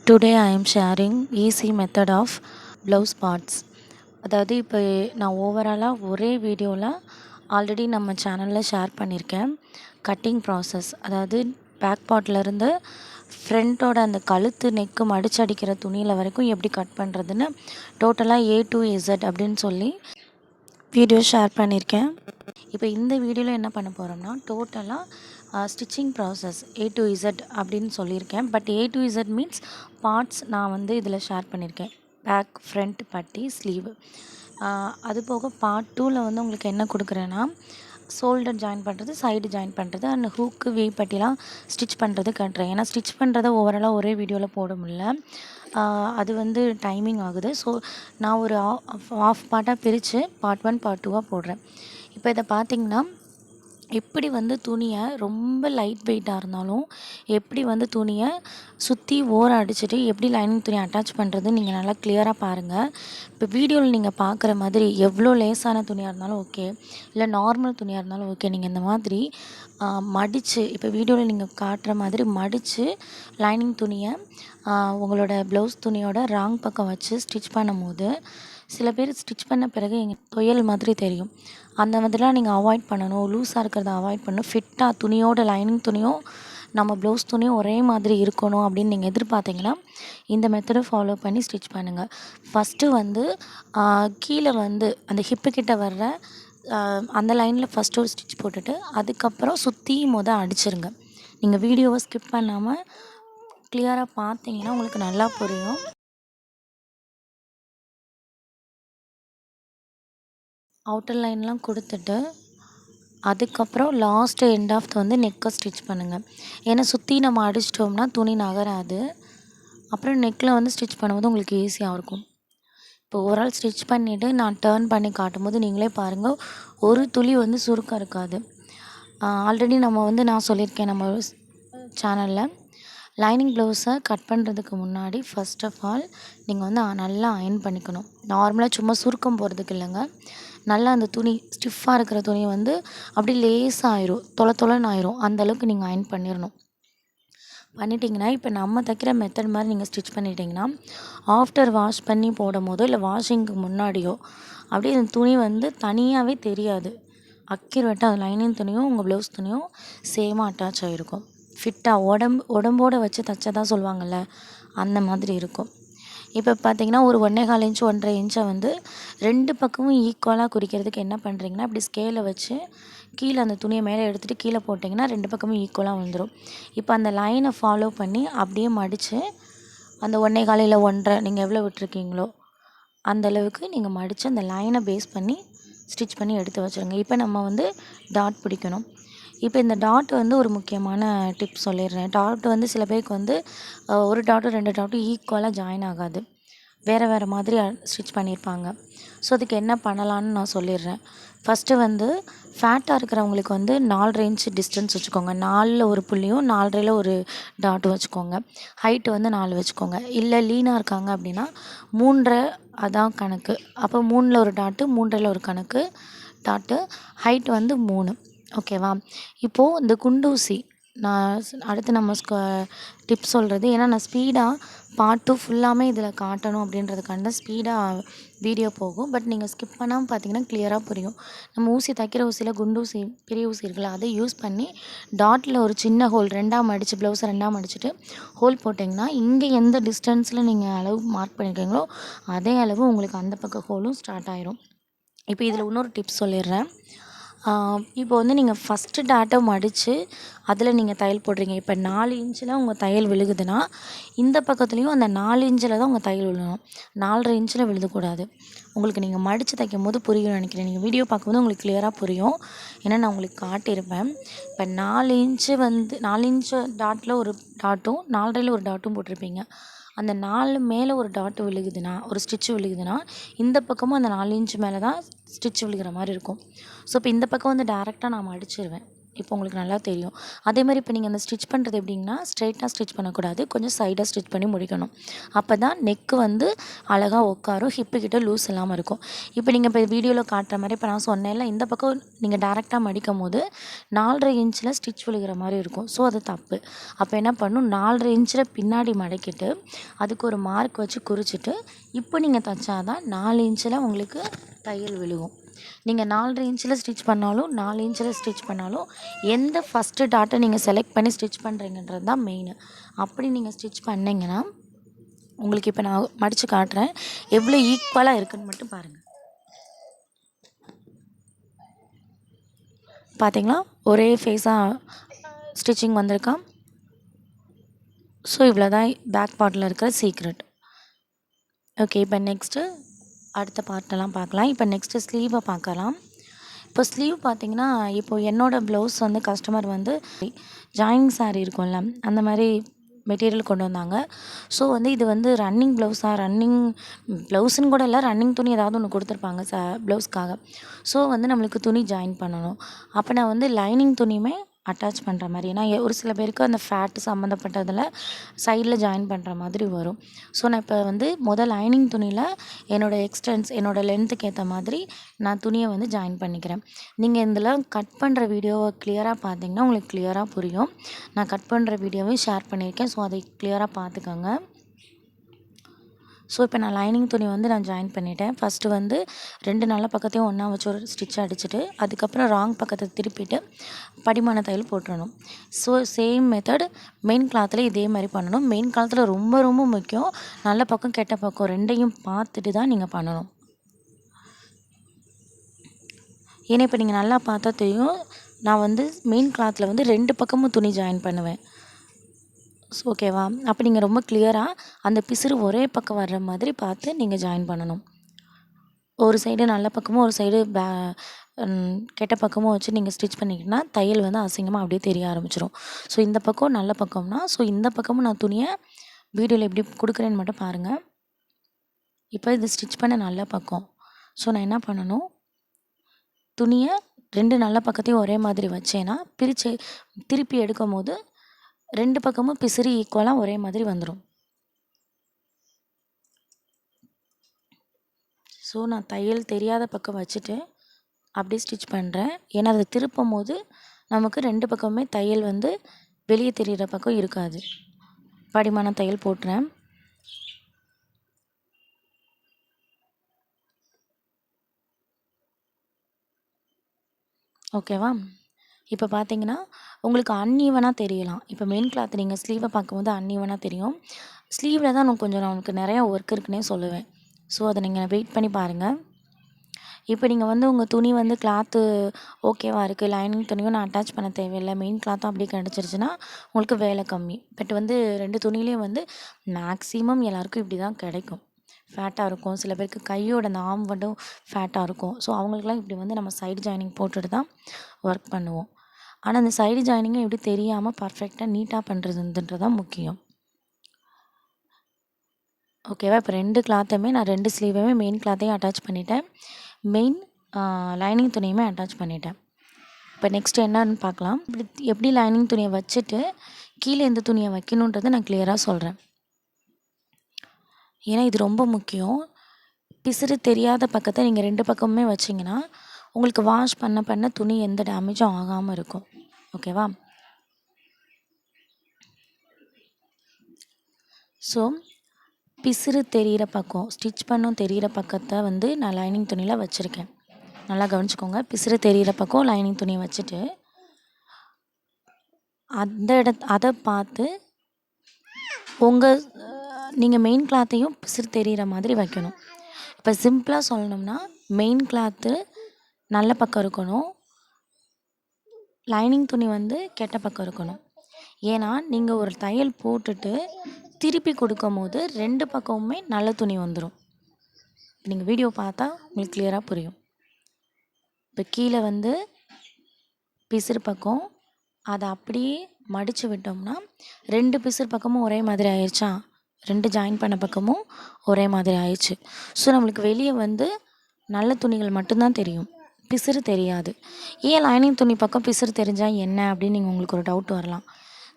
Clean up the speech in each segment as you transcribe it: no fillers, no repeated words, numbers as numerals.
Today I am sharing easy method of blouse parts. அதாவது இப்போ நான் ஓவராலாக ஒரே வீடியோவில் ஆல்ரெடி நம்ம சேனலில் ஷேர் பண்ணியிருக்கேன். கட்டிங் ப்ராசஸ், அதாவது பேக் பார்ட்லேருந்து ஃப்ரண்ட்டோட அந்த கழுத்து நெக்கு மடிச்சடிக்கிற துணியில் வரைக்கும் எப்படி கட் பண்ணுறதுன்னு டோட்டலாக A to Z அப்படின்னு சொல்லி வீடியோ ஷேர் பண்ணியிருக்கேன். இப்போ இந்த வீடியோவில் என்ன பண்ண போகிறோம்னா டோட்டலாக stitching process A to Z அப்படின்னு சொல்லியிருக்கேன். But A to Z means parts நான் வந்து இதில் ஷேர் பண்ணியிருக்கேன். பேக், ஃப்ரண்ட், பட்டி, ஸ்லீவ். அது போக பார்ட் 2ல் வந்து உங்களுக்கு என்ன கொடுக்குறேன்னா ஷோல்டர் ஜாயின் பண்ணுறது, சைடு ஜாயின் பண்ணுறது அண்ட் ஹூக்கு, வி பட்டிலாம் ஸ்டிச் பண்ணுறது கட்டுறேன். ஏன்னா ஸ்டிச் பண்ணுறதை ஓவராலாக ஒரே வீடியோவில் போட முடியல, அது வந்து டைமிங் ஆகுது. ஸோ நான் ஒரு ஆஃப் பார்ட்டாக பிரித்து பார்ட் 1 பார்ட் 2வாக போடுறேன். இப்போ இதை பார்த்திங்கன்னா எப்படி வந்து துணியை ரொம்ப லைட் வெயிட்டாக இருந்தாலும் எப்படி வந்து துணியை சுற்றி ஓரம் அடிச்சுட்டு எப்படி லைனிங் துணியை அட்டாச் பண்ணுறது நீங்கள் நல்லா கிளியராக பாருங்கள். இப்போ வீடியோவில் நீங்கள் பார்க்குற மாதிரி எவ்வளோ லேஸான துணியாக இருந்தாலும் ஓகே, இல்லை நார்மல் துணியாக இருந்தாலும் ஓகே, நீங்கள் இந்த மாதிரி மடித்து, இப்போ வீடியோவில் நீங்கள் காட்டுற மாதிரி மடித்து லைனிங் துணியை உங்களோட ப்ளவுஸ் துணியோட ராங் பக்கம் வச்சு ஸ்டிச் பண்ணும் போது சில பேர் ஸ்டிச் பண்ண பிறகு எங்கள் தொயல் மாதிரி தெரியும். அந்த மாதிரிலாம் நீங்கள் அவாய்ட் பண்ணணும். லூஸாக இருக்கிறத அவாய்ட் பண்ணணும். ஃபிட்டாக துணியோட லைனிங் துணியும் நம்ம ப்ளவுஸ் துணியும் ஒரே மாதிரி இருக்கணும் அப்படின்னு நீங்கள் எதிர்பார்த்தீங்கன்னா இந்த மெத்தடை ஃபாலோ பண்ணி ஸ்டிச் பண்ணுங்கள். ஃபஸ்ட்டு வந்து கீழே வந்து அந்த ஹிப்பு கிட்ட வர்ற அந்த லைனில் ஃபஸ்ட்டு ஒரு ஸ்டிச் போட்டுட்டு அதுக்கப்புறம் சுற்றி அடிச்சிருங்க. நீங்கள் வீடியோவை ஸ்கிப் பண்ணாமல் கிளியராக பார்த்தீங்கன்னா உங்களுக்கு நல்லா புரியும். அவுட்டர் லைன்லாம் கொடுத்துட்டு அதுக்கப்புறம் லாஸ்ட்டு எண்ட் ஆஃப் வந்து நெக்கை ஸ்டிச் பண்ணுங்கள். ஏன்னா சுற்றி நம்ம அடிச்சிட்டோம்னா துணி நகராது. அப்புறம் நெக்கில் வந்து ஸ்டிச் பண்ணும்போது உங்களுக்கு ஈஸியாக இருக்கும். இப்போ ஓவரால் ஸ்டிச் பண்ணிவிட்டு நான் டேர்ன் பண்ணி காட்டும்போது நீங்களே பாருங்கள், ஒரு துளி வந்து சுருக்கம் இருக்காது. ஆல்ரெடி நம்ம வந்து நான் சொல்லியிருக்கேன் நம்ம சேனலில், லைனிங் ப்ளவுஸை கட் பண்ணுறதுக்கு முன்னாடி ஃபர்ஸ்ட் ஆஃப் ஆல் நீங்கள் வந்து நல்லா அயர்ன் பண்ணிக்கணும். நார்மலாக சும்மா சுருக்கம் போகிறதுக்கு இல்லைங்க, நல்லா அந்த துணி ஸ்டிஃபாக இருக்கிற துணி வந்து அப்படி லேசாக ஆயிரும், தொலைன்னு ஆயிரும். அந்தளவுக்கு நீங்கள் அயர்ன் பண்ணிடணும். பண்ணிட்டீங்கன்னா இப்போ நம்ம தைக்கிற மெத்தட் மாதிரி நீங்கள் ஸ்டிச் பண்ணிட்டீங்கன்னா ஆஃப்டர் வாஷ் பண்ணி போடும் போதோ இல்லை வாஷிங்க்கு முன்னாடியோ அப்படியே அந்த துணி வந்து தனியாகவே தெரியாது. அக்யூரேட்டாக அது லைனிங் துணியும் உங்கள் ப்ளவுஸ் துணியும் சேமாக அட்டாச் ஆகிருக்கும். ஃபிட்டாக உடம்போடு வச்சு தைச்சதா சொல்லுவாங்கள்ல, அந்த மாதிரி இருக்கும். இப்போ பார்த்தீங்கன்னா ஒரு 1.25 இன்ச் 1.5 இன்ச்சை வந்து ரெண்டு பக்கமும் ஈக்குவலாக குறிக்கிறதுக்கு என்ன பண்ணுறீங்கன்னா இப்படி ஸ்கேலை வச்சு கீழே அந்த துணியை மேலே எடுத்துகிட்டு கீழே போட்டிங்கன்னா ரெண்டு பக்கமும் ஈக்குவலாக வந்துடும். இப்போ அந்த லைனை ஃபாலோ பண்ணி அப்படியே மடித்து அந்த 1.25 இல்லை 1.5 நீங்கள் எவ்வளோ விட்டுருக்கீங்களோ அந்தளவுக்கு நீங்கள் மடித்து அந்த லைனை பேஸ் பண்ணி ஸ்டிச் பண்ணி எடுத்து வச்சுருங்க. இப்போ நம்ம வந்து டாட் பிடிக்கணும். இப்போ இந்த டாட் வந்து ஒரு முக்கியமான டிப் சொல்லிடுறேன். டாட் வந்து சில பேருக்கு வந்து ஒரு டாட்டும் 2 டாட்டும் ஈக்குவலாக ஜாயின் ஆகாது, வேறு மாதிரி ஸ்டிச் பண்ணியிருப்பாங்க. ஸோ அதுக்கு என்ன பண்ணலான்னு நான் சொல்லிடுறேன். ஃபஸ்ட்டு வந்து ஃபேட்டாக இருக்கிறவங்களுக்கு வந்து 4.5 இன்ச் டிஸ்டன்ஸ் வச்சுக்கோங்க. 4ல் ஒரு புள்ளியும் 4.5ல் ஒரு டாட்டும் வச்சுக்கோங்க. ஹைட்டு வந்து 4 வச்சுக்கோங்க. இல்லை லீனாக இருக்காங்க அப்படின்னா 3.5 அதான் கணக்கு. அப்போ 3ல் ஒரு டாட்டு, 3.5ல் ஒரு கணக்கு டாட்டு, ஹைட் வந்து 3. ஓகேவா? இப்போது இந்த குண்டூசி நான் அடுத்து நம்ம டிப் சொல்கிறது, ஏன்னா நான் ஸ்பீடாக பார்ட் 2 ஃபுல்லாமே இதில் காட்டணும் அப்படின்றதுக்காண்ட ஸ்பீடாக வீடியோ போகும். பட் நீங்கள் ஸ்கிப் பண்ணாமல் பார்த்தீங்கன்னா கிளியராக புரியும். நம்ம ஊசி தைக்கிற ஊசியில் குண்டூசி பெரிய ஊசி இருக்குல்ல, அதை யூஸ் பண்ணி டாட்டில் ஒரு சின்ன ஹோல் 2ஆக மடித்து ப்ளவுஸை 2ஆக மடிச்சுட்டு ஹோல் போட்டிங்கன்னா இங்கே எந்த டிஸ்டன்ஸில் நீங்கள் அளவு மார்க் பண்ணியிருக்கீங்களோ அதே அளவு உங்களுக்கு அந்த பக்கம் ஹோலும் ஸ்டார்ட் ஆயிரும். இப்போ இதில் இன்னொரு டிப்ஸ் சொல்லிடுறேன். இப்போ வந்து நீங்கள் ஃபஸ்ட்டு டாட்டை மடித்து அதில் நீங்கள் தையல் போடுறீங்க. இப்போ 4 இன்ச்சில் உங்கள் தையல் விழுகுதுன்னா இந்த பக்கத்துலேயும் அந்த 4 இன்ச்சில் தான் உங்கள் தையல் விழணும். 4.5 இன்ச்சில் விழுகக்கூடாது. உங்களுக்கு நீங்கள் மடித்து தைக்கும் போது புரியும்னு நினைக்கிறேன். நீங்கள் வீடியோ பார்க்கும்போது உங்களுக்கு கிளியராக புரியும், ஏன்னா நான் உங்களுக்கு காட்டியிருப்பேன். இப்போ 4 இன்ச்சு வந்து 4 இன்ச்சு டாட்டில் ஒரு டாட்டும் 4.5ல் ஒரு டாட்டும் போட்டிருப்பீங்க. அந்த 4 மேலே ஒரு டாட்டு விழுகுதுன்னா, ஒரு ஸ்டிச்சு விழுகுதுன்னா இந்த பக்கமும் அந்த 4 இன்ச்சு மேலே தான் ஸ்டிச் விழுகிற மாதிரி இருக்கும். ஸோ இப்போ இந்த பக்கம் வந்து டேரெக்டாக நான் மடிச்சிருவேன். இப்போ உங்களுக்கு நல்லா தெரியும். அதே மாதிரி இப்போ நீங்கள் அந்த ஸ்டிச் பண்ணுறது எப்படின்னா ஸ்ட்ரெயிட்டாக ஸ்டிச் பண்ணக்கூடாது, கொஞ்சம் சைடாக ஸ்டிச் பண்ணி முடிக்கணும். அப்போ தான் நெக்கு வந்து அழகாக உட்காரும், ஹிப்பு கிட்ட லூஸ் இல்லாமல் இருக்கும். இப்போ நீங்கள் இப்போ வீடியோவில் காட்டுற மாதிரி இப்போ நான் சொன்னேன்ல, இந்த பக்கம் நீங்கள் டேரெக்டாக மடிக்கும் போது 4.5 இன்ச்சில் ஸ்டிச் விழுகிற மாதிரி இருக்கும். ஸோ அது தப்பு. அப்போ என்ன பண்ணணும், 4.5 இன்ச்சில் பின்னாடி மடக்கிட்டு அதுக்கு ஒரு மார்க் வச்சு குறிச்சிட்டு இப்போ நீங்கள் தைச்சாதான் 4 இன்ச்சில் உங்களுக்கு தையல் விழுகும். நீங்கள் 4.5 இன்ச்சில் ஸ்டிச் பண்ணாலும் 4 இன்ச்சில் ஸ்டிச் பண்ணாலும் எந்த ஃபஸ்ட்டு டாட்டை நீங்கள் செலக்ட் பண்ணி ஸ்டிச் பண்ணுறீங்கன்றது தான் மெயின். அப்படி நீங்கள் ஸ்டிச் பண்ணிங்கன்னா உங்களுக்கு இப்போ நான் மடித்து காட்டுறேன், எவ்வளோ ஈக்குவலாக இருக்குதுன்னு மட்டும் பாருங்கள். பார்த்தீங்களா, ஒரே ஃபேஸாக ஸ்டிச்சிங் வந்திருக்கா. ஸோ இவ்வளோ தான் பேக் பார்ட்டில் இருக்கிற சீக்ரெட். ஓகே, இப்போ நெக்ஸ்ட்டு அடுத்த பார்ட்டெல்லாம் பார்க்கலாம். இப்போ நெக்ஸ்ட்டு ஸ்லீவை பார்க்கலாம். இப்போ ஸ்லீவ் பார்த்திங்கன்னா, இப்போது என்னோடய ப்ளவுஸ் வந்து கஸ்டமர் வந்து ஜாயிங் சாரீ இருக்கும்ல அந்த மாதிரி மெட்டீரியல் கொண்டு வந்தாங்க. ஸோ வந்து இது வந்து ரன்னிங் ப்ளவுஸாக, ரன்னிங் ப்ளவுஸுன்னு கூட இல்லை, ரன்னிங் துணி ஏதாவது ஒன்று கொடுத்துருப்பாங்க ப்ளவுஸ்க்காக. ஸோ வந்து நம்மளுக்கு துணி ஜாயின் பண்ணணும். அப்போ நான் வந்து லைனிங் துணியுமே அட்டாச் பண்ணுற மாதிரி, ஏன்னா ஒரு சில பேருக்கு அந்த ஃபேட் சம்மந்தப்பட்டதில் சைடில் ஜாயின் பண்ணுற மாதிரி வரும். ஸோ நான் இப்போ வந்து லைனிங் துணியில் என்னோடய லென்த்துக்கு ஏற்ற மாதிரி நான் துணியை வந்து ஜாயின் பண்ணிக்கிறேன். நீங்கள் இதில் கட் பண்ணுற வீடியோவை கிளியராக பார்த்தீங்கன்னா உங்களுக்கு கிளியராக புரியும். நான் கட் பண்ணுற வீடியோவையும் ஷேர் பண்ணியிருக்கேன். ஸோ அதை கிளியராக பார்த்துக்கோங்க. ஸோ இப்போ நான் லைனிங் துணி வந்து நான் ஜாயின் பண்ணிவிட்டேன். ஃபஸ்ட்டு வந்து 2 நல்ல பக்கத்தையும் ஒன்றா வச்சு ஒரு ஸ்டிச் அடிச்சுட்டு அதுக்கப்புறம் ராங் பக்கத்தை திருப்பிட்டு படிமான தையல் போட்டுறணும். ஸோ சேம் மெத்தட் மெயின் கிளாத்தில் இதே மாதிரி பண்ணணும். மெயின் கிளாத்தில் ரொம்ப ரொம்ப முக்கியம், நல்ல பக்கம் கெட்ட பக்கம் ரெண்டையும் பார்த்துட்டு தான் நீங்கள் பண்ணணும். ஏன்னா இப்போ நீங்கள் நல்லா பார்த்தா தெரியும், நான் வந்து மெயின் கிளாத்தில் வந்து 2 பக்கமும் துணி ஜாயின் பண்ணுவேன். ஓகேவா? அப்போ நீங்கள் ரொம்ப கிளியராக அந்த பிசுறு ஒரே பக்கம் வர்ற மாதிரி பார்த்து நீங்கள் ஜாயின் பண்ணணும். ஒரு சைடு நல்ல பக்கமும் ஒரு சைடு கெட்ட பக்கமும் வச்சு நீங்கள் ஸ்டிச் பண்ணிக்கிட்டனா தையல் வந்து அசிங்கமாக அப்படியே தெரிய ஆரம்பிச்சிடும். ஸோ இந்த பக்கம் நல்ல பக்கம்னா, ஸோ இந்த பக்கமும் நான் துணியை வீடியோவில் எப்படி கொடுக்குறேன்னு மட்டும் பாருங்கள். இப்போ இது ஸ்டிச் பண்ண நல்ல பக்கம். ஸோ நான் என்ன பண்ணணும், துணியை 2 நல்ல பக்கத்தையும் ஒரே மாதிரி வச்சேன்னா திருப்பி எடுக்கும் போது 2 பக்கமும் பிசிறி ஈக்குவலாக ஒரே மாதிரி வந்துடும். ஸோ நான் தையல் தெரியாத பக்கம் வச்சுட்டு அப்படியே ஸ்டிச் பண்ணுறேன். ஏன்னா அதை திருப்பும் போது நமக்கு 2 பக்கமுமே தையல் வந்து வெளியே தெரிகிற பக்கம் இருக்காது. படிமான தையல் போட்டுறேன். ஓகேவா? இப்போ பார்த்தீங்கன்னா உங்களுக்கு அன்ஈவனாக தெரியலாம். இப்போ மெயின் கிளாத் நீங்கள் ஸ்லீவை பார்க்கும்போது அன்ஈவனாக தெரியும். ஸ்லீவில் தான் நமக்கு நிறையா ஒர்க் இருக்குன்னே சொல்லுவேன். ஸோ அதை நீங்கள் வெயிட் பண்ணி பாருங்கள். இப்போ நீங்கள் வந்து உங்கள் துணி வந்து கிளாத்து ஓகேவாக இருக்குது, லைனிங் துணியும் நான் அட்டாச் பண்ண தேவையில்லை, மெயின் கிளாத்தும் அப்படியே கிடச்சிருச்சுன்னா உங்களுக்கு வேலை கம்மி. பட் வந்து 2 துணிலேயும் வந்து மேக்ஸிமம் எல்லாேருக்கும் இப்படி தான் கிடைக்கும். ஃபேட்டாக இருக்கும், சில பேருக்கு கையோட அந்த ஆர்ம் மட்டும் ஃபேட்டாக இருக்கும். ஸோ அவங்களுக்குலாம் இப்படி வந்து நம்ம சைடு ஜாயினிங் போட்டுட்டு தான் ஒர்க் பண்ணுவோம். ஆனால் அந்த சைடு ஜாயினிங்கை எப்படி தெரியாமல் பர்ஃபெக்டாக நீட்டாக பண்ணுறதுன்றது தான் முக்கியம். ஓகேவா? இப்போ 2 கிளாத்தையுமே நான் 2 ஸ்லீவையுமே மெயின் கிளாத்தையும் அட்டாச் பண்ணிவிட்டேன், மெயின் லைனிங் துணியுமே அட்டாச் பண்ணிவிட்டேன். இப்போ நெக்ஸ்ட் என்னன்னு பார்க்கலாம். எப்படி லைனிங் துணியை வச்சுட்டு கீழே எந்த துணியை வைக்கணுன்றதை நான் கிளியராக சொல்கிறேன். ஏன்னா இது ரொம்ப முக்கியம். பிசுறு தெரியாத பக்கத்தை நீங்கள் 2 பக்கமுமே வச்சிங்கன்னா உங்களுக்கு வாஷ் பண்ண துணி எந்த டேமேஜும் ஆகாமல் இருக்கும். ஓகேவா? ஸோ பிசுறு தெரிகிற பக்கம், ஸ்டிச் பண்ணும் தெரிகிற பக்கத்தை வந்து நான் லைனிங் துணியில் வச்சுருக்கேன். நல்லா கவனிச்சுக்கோங்க. பிசுறு தெரிகிற பக்கம் லைனிங் துணியை வச்சுட்டு அதை பார்த்து நீங்கள் மெயின் கிளாத்தையும் பிசுறு தெரிகிற மாதிரி வைக்கணும். இப்போ சிம்பிளாக சொல்லணும்னா மெயின் கிளாத்து நல்ல பக்கம் இருக்கணும், லைனிங் துணி வந்து கெட்ட பக்கம் இருக்கணும். ஏன்னா நீங்கள் ஒரு தையல் போட்டுட்டு திருப்பி கொடுக்கும் போது 2 பக்கமுமே நல்ல துணி வந்துடும். நீங்கள் வீடியோ பார்த்தா உங்களுக்கு கிளியராக புரியும். இப்போ கீழே வந்து பிசுறு பக்கம் அதை அப்படியே மடித்து விட்டோம்னா 2 பிசுறு பக்கமும் ஒரே மாதிரி ஆயிடுச்சா, 2 ஜாயின் பண்ண பக்கமும் ஒரே மாதிரி ஆயிடுச்சு. ஸோ நம்மளுக்கு வெளியே வந்து நல்ல துணிகள் மட்டும்தான் தெரியும், பிசிறு தெரியாது. ஏன் லைனிங் துணி பக்கம் பிசிறு தெரிஞ்சால் என்ன அப்படின்னு உங்களுக்கு ஒரு டவுட் வரலாம்.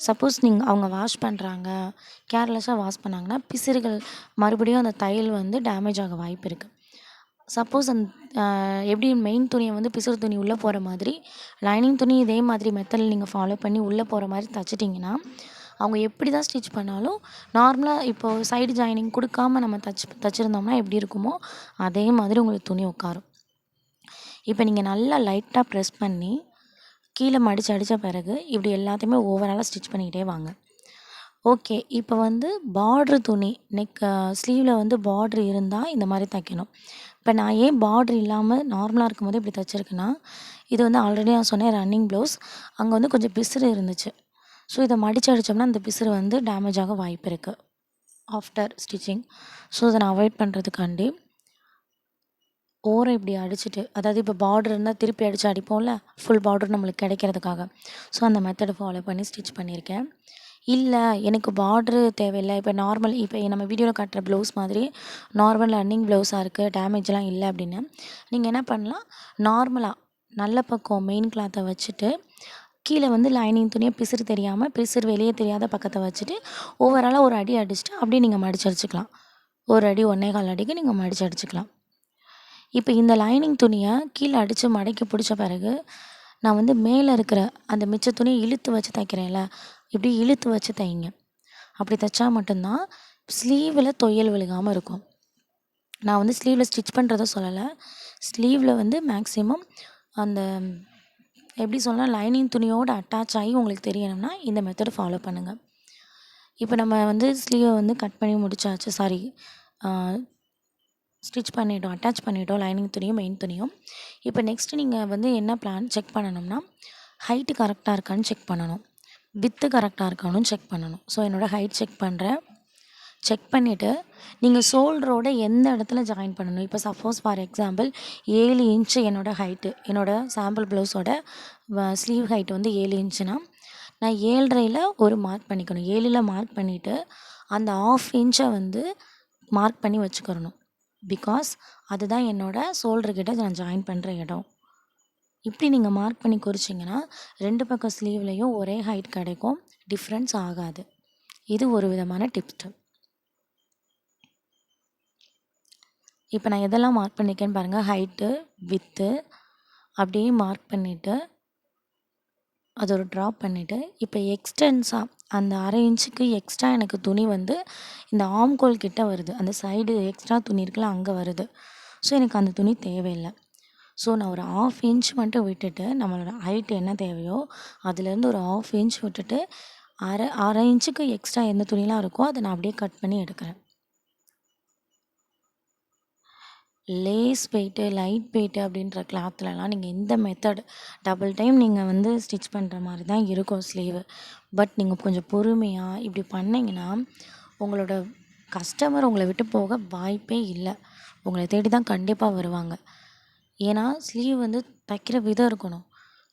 சப்போஸ் அவங்க வாஷ் பண்ணுறாங்க, கேர்லெஸ்ஸாக வாஷ் பண்ணாங்கன்னா பிசிறுகள் மறுபடியும் அந்த தையல் டேமேஜ் ஆக வாய்ப்பு இருக்குது. சப்போஸ் எப்படி மெயின் துணியை பிசிறு துணி உள்ளே போகிற மாதிரி லைனிங் துணி இதே மாதிரி மெத்தடில் நீங்கள் ஃபாலோ பண்ணி உள்ளே போகிற மாதிரி தைச்சிட்டிங்கன்னா அவங்க எப்படி தான் ஸ்டிச் பண்ணாலும் நார்மலாக இப்போது சைடு ஜாயினிங் கொடுக்காம நம்ம தைச்சிருந்தோம்னா எப்படி இருக்குமோ அதே மாதிரி உங்களுக்கு துணி உட்காரும். இப்போ நீங்கள் நல்லா லைட்டாக ப்ரெஸ் பண்ணி கீழே மடித்து அடித்த பிறகு இப்படி எல்லாத்தையுமே ஓவராலாக ஸ்டிச் பண்ணிக்கிட்டே வாங்க. ஓகே, இப்போ பார்ட்ரு துணி ஸ்லீவில் பார்ட்ரு இருந்தால் இந்த மாதிரி தைக்கணும். இப்போ நான் ஏன் பார்ட்ரு இல்லாமல் நார்மலாக இருக்கும்போது இப்படி தைச்சிருக்கேன்னா, இது ஆல்ரெடி நான் சொன்னேன் ரன்னிங் ப்ளவுஸ், அங்கே கொஞ்சம் பிசுறு இருந்துச்சு. ஸோ இதை மடித்து அடித்தோம்னா அந்த பிசுறு டேமேஜ் ஆக வாய்ப்பு இருக்குது ஆஃப்டர் ஸ்டிச்சிங். ஸோ இதை நான் அவாய்ட் பண்ணுறதுக்காண்டி ஓரம் இப்படி அடிச்சுட்டு, அதாவது இப்போ பார்டர் இருந்தால் திருப்பி அடித்து அடிப்போம்ல, ஃபுல் பார்டர் நம்மளுக்கு கிடைக்கிறதுக்காக. ஸோ அந்த மெத்தடை ஃபாலோ பண்ணி ஸ்டிச் பண்ணியிருக்கேன். இல்லை எனக்கு பார்ட்ரு தேவையில்லை, இப்போ நார்மல் இப்போ நம்ம வீடியோவில் காட்டுற ப்ளவுஸ் மாதிரி நார்மல் ரன்னிங் ப்ளவுஸாக இருக்குது, டேமேஜ்லாம் இல்லை அப்படின்னு நீங்கள் என்ன பண்ணலாம், நார்மலாக நல்ல பக்கம் மெயின் கிளாத்தை வச்சுட்டு கீழே லைனிங் துணியை பிசிறு தெரியாமல் பிசிறு வெளியே தெரியாத பக்கத்தை வச்சுட்டு ஓவராலாக ஒரு அடி அடிச்சுட்டு அப்படியே நீங்கள் மடித்து அடிச்சுக்கலாம். ஒரு அடி 1.25 அடிக்கு நீங்கள் மடித்து அடிச்சுக்கலாம். இப்போ இந்த லைனிங் துணியை கீழே அடித்து மடக்கி பிடிச்ச பிறகு நான் மேலே இருக்கிற அந்த மிச்ச துணியை இழுத்து வச்சு தைக்கிறேன்ல, இப்படி இழுத்து வச்சு தைங்க. அப்படி தைச்சா மட்டும்தான் ஸ்லீவில் தொய்யல் விழுகாமல் இருக்கும். நான் ஸ்லீவில் ஸ்டிச் பண்ணுறத சொல்லலை, ஸ்லீவில் மேக்ஸிமம் அந்த எப்படி சொல்லலாம் லைனிங் துணியோடு அட்டாச் ஆகி உங்களுக்கு தெரியணும்னா இந்த மெத்தடை ஃபாலோ பண்ணுங்கள். இப்போ நம்ம ஸ்லீவை கட் பண்ணி முடிச்சாச்சு, சாரி ஸ்டிச் பண்ணிட்டோம், அட்டாச் பண்ணிட்டோம் லைனிங் துணியும் மெயின் துணியும். இப்போ நெக்ஸ்ட்டு நீங்கள் என்ன பிளான் செக் பண்ணணும்னா ஹைட்டு கரெக்டாக இருக்கான்னு செக் பண்ணணும், வித்து கரெக்டாக இருக்கான்னு செக் பண்ணணும். ஸோ என்னோடய ஹைட் செக் பண்ணுறேன். செக் பண்ணிவிட்டு நீங்கள் ஷோல்டரோட எந்த இடத்துல ஜாயின் பண்ணணும். இப்போ சப்போஸ் ஃபார் எக்ஸாம்பிள் 7 இன்ச்சு என்னோடய ஹைட்டு, என்னோடய சாம்பிள் ப்ளவுஸோட ஸ்லீவ் ஹைட் 7 இன்ச்சுனா நான் 7.5ல் ஒரு மார்க் பண்ணிக்கணும். 7ல் மார்க் பண்ணிவிட்டு அந்த 1/2 இன்ச்சை மார்க் பண்ணி வச்சுக்கிறணும். பிகாஸ் அதுதான் என்னோடய ஷோல்டர்கிட்ட நான் ஜாயின் பண்ணுற இடம். இப்படி நீங்கள் மார்க் பண்ணி குறிச்சிங்கன்னா 2 பக்கம் ஸ்லீவ்லேயும் ஒரே ஹைட் கிடைக்கும், டிஃப்ரென்ஸ் ஆகாது. இது ஒரு விதமான டிப்ஸ். இப்போ நான் எதெல்லாம் மார்க் பண்ணியிருக்கேன்னு பாருங்கள். ஹைட்டு, வித்து அப்படியே மார்க் பண்ணிவிட்டு அது ஒரு ட்ராப் பண்ணிவிட்டு இப்போ எக்ஸ்டென்ஸாக அந்த 1/2 இன்ச்சுக்கு எக்ஸ்ட்ரா எனக்கு துணி இந்த ஆம்கோல் கிட்ட வருது, அந்த சைடு எக்ஸ்ட்ரா துணி இருக்குல்ல அங்கே வருது. ஸோ எனக்கு அந்த துணி தேவையில்லை. ஸோ நான் ஒரு 1/2 இன்ச் மட்டும் விட்டுட்டு நம்மளோட ஹைட் என்ன தேவையோ அதுலேருந்து ஒரு 1/2 இன்ச் விட்டுட்டு அரை இன்ச்சுக்கு எக்ஸ்ட்ரா எந்த துணிலாம் இருக்கோ அதை நான் அப்படியே கட் பண்ணி எடுக்கிறேன். லேஸ் வெயிட்டு, லைட் வெயிட்டு அப்படின்ற கிளாத்லலாம் நீங்கள் இந்த மெத்தட் டபுள் டைம் நீங்கள் ஸ்டிச் பண்ணுற மாதிரி தான் இருக்கும் ஸ்லீவு. பட் நீங்கள் கொஞ்சம் பொறுமையாக இப்படி பண்ணிங்கன்னா உங்களோட கஸ்டமர் உங்களை விட்டு போக வாய்ப்பே இல்லை. உங்களை தேடி தான் கண்டிப்பாக வருவாங்க. ஏன்னா ஸ்லீவ் தைக்கிற விதம் இருக்கணும்.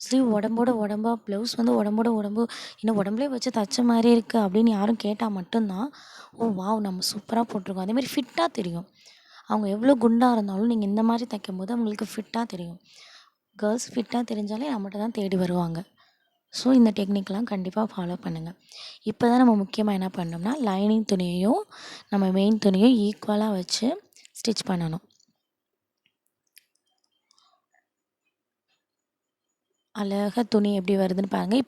ஸ்லீவ் உடம்போட உடம்பா, ப்ளவுஸ் உடம்போட உடம்பு இன்னும் உடம்புலே வச்சு தைச்ச மாதிரி இருக்குது அப்படின்னு யாரும் கேட்டால் மட்டும்தான் ஓ வாவ் நம்ம சூப்பராக போட்டிருக்கோம் அதேமாதிரி ஃபிட்டாக தெரியும். அவங்க எவ்வளோ குண்டாக இருந்தாலும் நீங்கள் இந்த மாதிரி தைக்கும்போது அவங்களுக்கு ஃபிட்டாக தெரியும். கேர்ள்ஸ் ஃபிட்டாக தெரிஞ்சாலே நம்மகிட்ட தான் தேடி வருவாங்க. ஸோ இந்த டெக்னிக்லாம் கண்டிப்பாக ஃபாலோ பண்ணுங்கள். இப்போ தான் நம்ம முக்கியமாக என்ன பண்ணோம்னா லைனிங் துணியையும் நம்ம மெயின் துணியும் ஈக்குவலாக வச்சு ஸ்டிச் பண்ணணும். அழகாக துணி எப்படி வருதுன்னு பாருங்கள்.